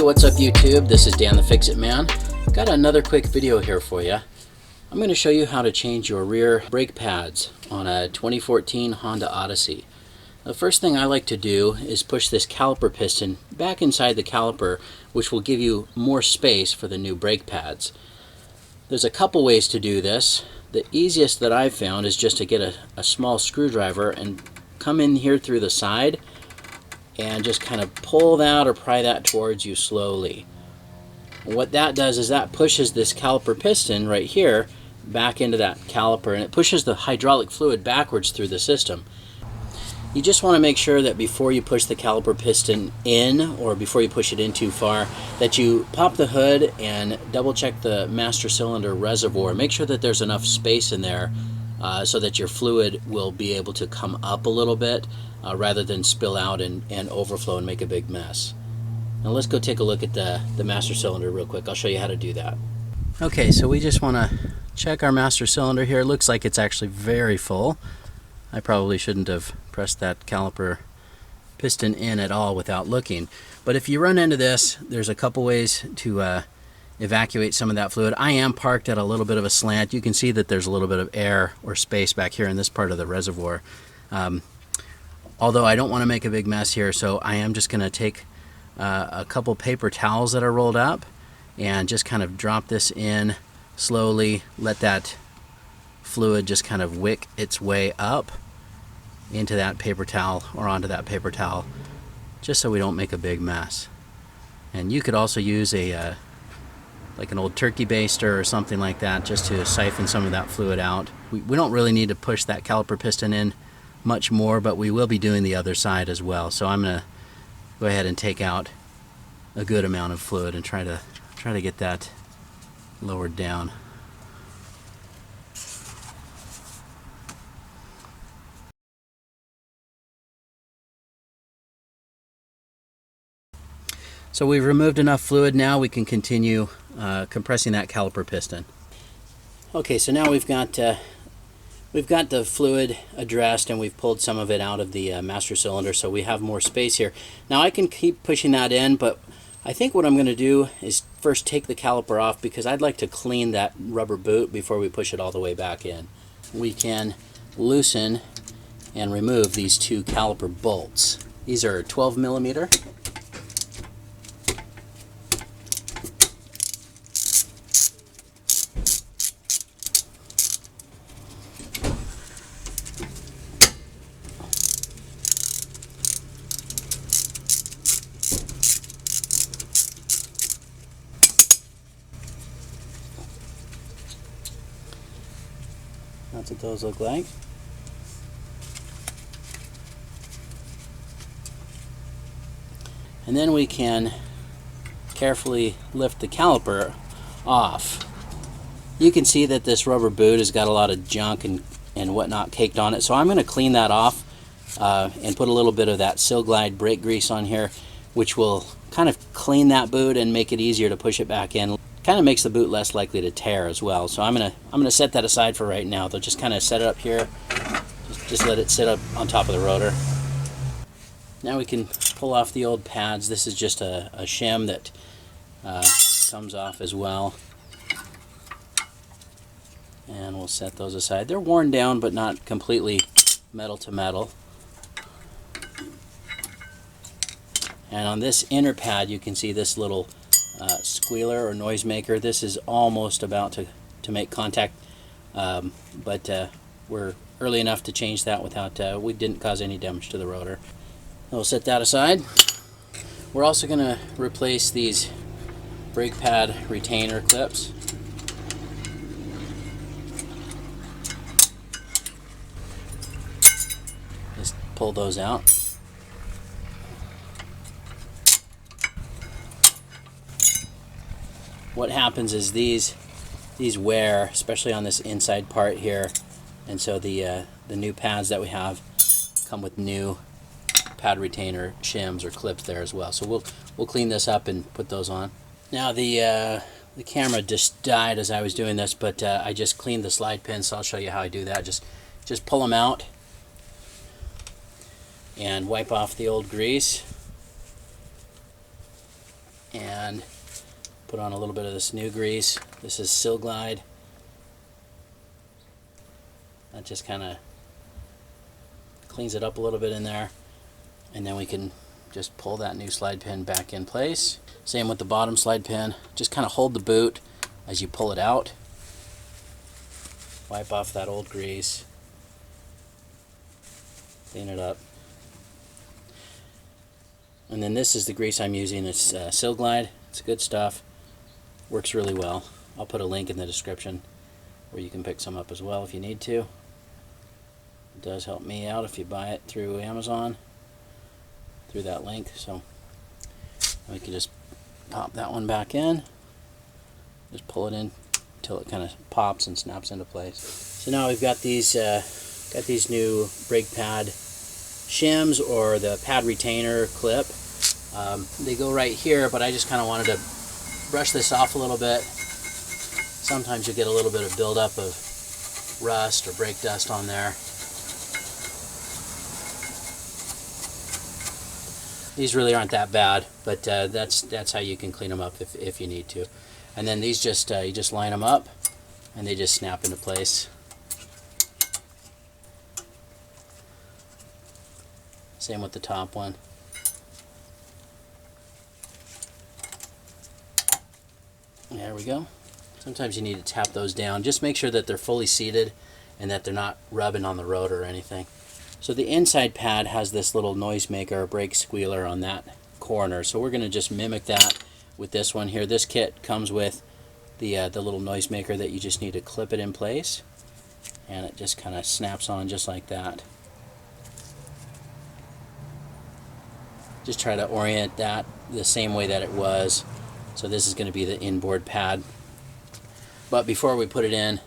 what's up YouTube? This is Dan the Fix-It Man. Got another quick video here for you. I'm going to show you how to change your rear brake pads on a 2014 Honda Odyssey. The first thing I like to do is push this caliper piston back inside the caliper, which will give you more space for the new brake pads. There's a couple ways to do this. The easiest that I've found is just to get a small screwdriver and come in here through the side and just kind of pull that or pry that towards you slowly. What that does is that pushes this caliper piston right here back into that caliper, and it pushes the hydraulic fluid backwards through the system. You just want to make sure that before you push the caliper piston in, or before you push it in too far, that you pop the hood and double check the master cylinder reservoir. Make sure that there's enough space in there so that your fluid will be able to come up a little bit rather than spill out and overflow and make a big mess. Now let's go take a look at the master cylinder real quick. I'll show you how to do that. Okay, so we just want to check our master cylinder here. It looks like it's actually very full. I probably shouldn't have pressed that caliper piston in at all without looking. But if you run into this, there's a couple ways to evacuate some of that fluid. I am parked at a little bit of a slant. You can see that there's a little bit of air or space back here in this part of the reservoir. Although I don't want to make a big mess here, so I am just going to take a couple paper towels that are rolled up and just kind of drop this in slowly. Let that fluid just kind of wick its way up into that paper towel or onto that paper towel, just so we don't make a big mess. And you could also use a like an old turkey baster or something like that, just to siphon some of that fluid out. We don't really need to push that caliper piston in much more, but we will be doing the other side as well. So I'm going to go ahead and take out a good amount of fluid and try to get that lowered down. So we've removed enough fluid. Now we can continue compressing that caliper piston. Okay, so now we've got the fluid addressed, and we've pulled some of it out of the master cylinder, so we have more space here. Now I can keep pushing that in, but I think what I'm going to do is first take the caliper off, because I'd like to clean that rubber boot before we push it all the way back in. We can loosen and remove these two caliper bolts. These are 12 millimeter. That's what those look like. And then we can carefully lift the caliper off. You can see that this rubber boot has got a lot of junk and whatnot caked on it, so I'm going to clean that off and put a little bit of that Sil-Glyde brake grease on here, which will kind of clean that boot and make it easier to push it back in. Kind of makes the boot less likely to tear as well. So I'm gonna set that aside for right now. They'll just kind of set it up here. Just let it sit up on top of the rotor. Now we can pull off the old pads. This is just a shim that comes off as well. And we'll set those aside. They're worn down, but not completely metal to metal. And on this inner pad, you can see this little squealer or noisemaker. This is almost about to make contact, but we're early enough to change that without we didn't cause any damage to the rotor. We'll set that aside. We're also going to replace these brake pad retainer clips. Just pull those out. What happens is these wear, especially on this inside part here, and so the new pads that we have come with new pad retainer shims or clips there as well. So we'll clean this up and put those on. Now the camera just died as I was doing this, but I just cleaned the slide pins, so I'll show you how I do that. Just pull them out and wipe off the old grease. and put on a little bit of this new grease. This is Sil-Glyde. That just kind of cleans it up a little bit in there, and then we can just pull that new slide pin back in place. Same with the bottom slide pin. Just kind of hold the boot as you pull it out. Wipe off that old grease. Clean it up. And then this is the grease I'm using. It's Sil-Glyde. It's good stuff. Works really well. I'll put a link in the description where you can pick some up as well if you need to. It does help me out if you buy it through Amazon, through that link. So we can just pop that one back in. Just pull it in until it kind of pops and snaps into place. So now we've got these new brake pad shims, or the pad retainer clip. They go right here, but I just kind of wanted to brush this off a little bit. Sometimes you get a little bit of buildup of rust or brake dust on there. These really aren't that bad, but that's how you can clean them up if you need to. And then these just you just line them up and they just snap into place. Same with the top one. There we go. Sometimes you need to tap those down. Just make sure that they're fully seated and that they're not rubbing on the rotor or anything. So the inside pad has this little noisemaker, brake squealer on that corner. So we're going to just mimic that with this one here. This kit comes with the little noisemaker that you just need to clip it in place, and it just kind of snaps on just like that. Just try to orient that the same way that it was. So this is going to be the inboard pad. But before we put it in,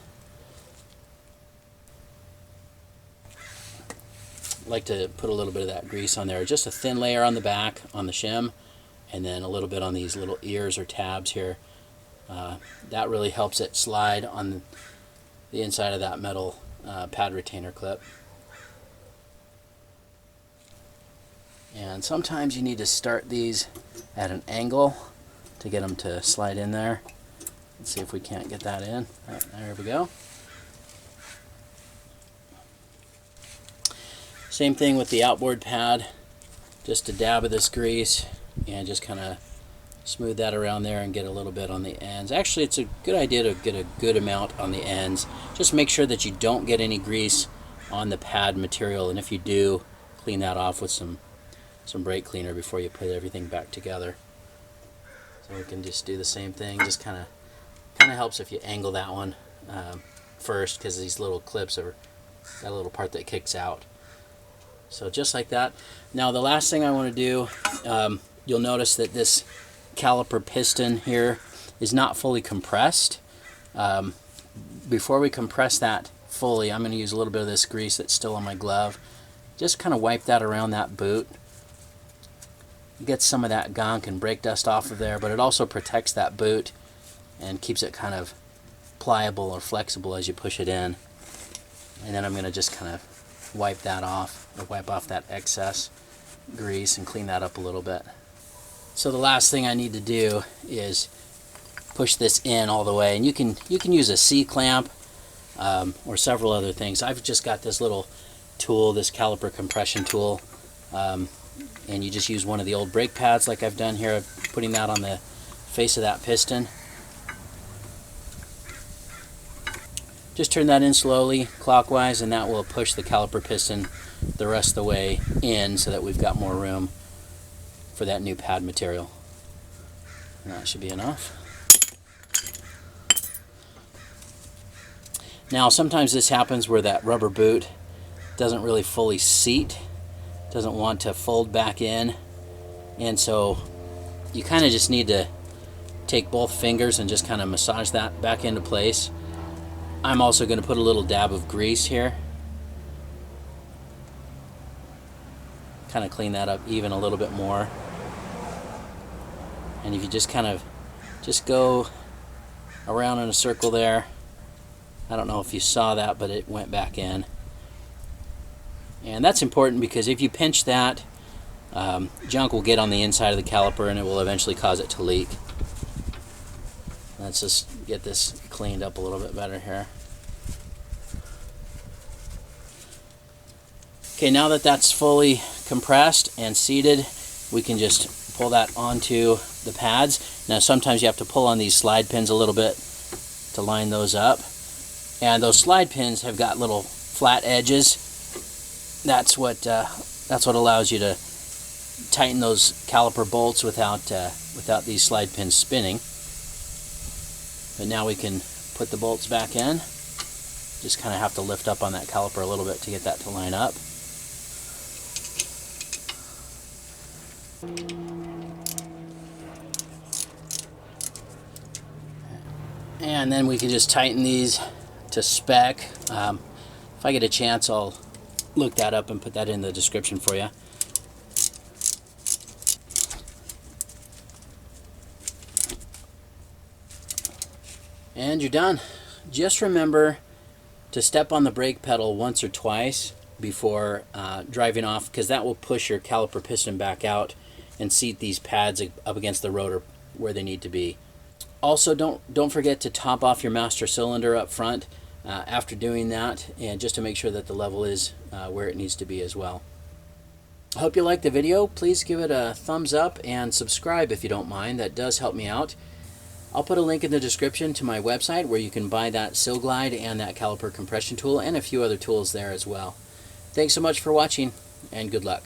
I like to put a little bit of that grease on there. Just a thin layer on the back on the shim, and then a little bit on these little ears or tabs here. That really helps it slide on the inside of that metal pad retainer clip. And sometimes you need to start these at an angle to get them to slide in there. Let's see if we can't get that in. There we go. Same thing with the outboard pad. Just a dab of this grease and just kind of smooth that around there and get a little bit on the ends. Actually, it's a good idea to get a good amount on the ends. Just make sure that you don't get any grease on the pad material, and if you do, clean that off with some brake cleaner before you put everything back together. So we can just do the same thing. Just kind of helps if you angle that one first, because these little clips are got a little part that kicks out. So just like that. Now the last thing I want to do, you'll notice that this caliper piston here is not fully compressed. Before we compress that fully, I'm going to use a little bit of this grease that's still on my glove. Just kind of wipe that around that boot. Get some of that gunk and brake dust off of there, but it also protects that boot and keeps it kind of pliable or flexible as you push it in. And then I'm going to just kind of wipe that off, or wipe off that excess grease and clean that up a little bit. So the last thing I need to do is push this in all the way, and you can use a C-clamp or several other things. I've just got this little tool, this caliper compression tool, and you just use one of the old brake pads like I've done here, putting that on the face of that piston. Just turn that in slowly, clockwise, and that will push the caliper piston the rest of the way in so that we've got more room for that new pad material. And that should be enough. Now sometimes this happens where that rubber boot doesn't really fully seat, doesn't want to fold back in, and so you kind of just need to take both fingers and just kind of massage that back into place. I'm also going to put a little dab of grease here, kind of clean that up even a little bit more. And if you just kind of just go around in a circle there, I don't know if you saw that, but it went back in. And that's important because if you pinch that, junk will get on the inside of the caliper and it will eventually cause it to leak. Let's just get this cleaned up a little bit better here. Okay, now that that's fully compressed and seated, we can just pull that onto the pads. Now sometimes you have to pull on these slide pins a little bit to line those up. And those slide pins have got little flat edges. That's what allows you to tighten those caliper bolts without these slide pins spinning. But now we can put the bolts back in. Just kind of have to lift up on that caliper a little bit to get that to line up. And then we can just tighten these to spec. If I get a chance, I'll look that up and put that in the description for you. And you're done. Just remember to step on the brake pedal once or twice before driving off, because that will push your caliper piston back out and seat these pads up against the rotor where they need to be. Also, don't forget to top off your master cylinder up front after doing that, and just to make sure that the level is where it needs to be as well. I hope you liked the video. Please give it a thumbs up and subscribe if you don't mind. That does help me out. I'll put a link in the description to my website where you can buy that Sil-Glyde and that caliper compression tool and a few other tools there as well. Thanks so much for watching, and good luck.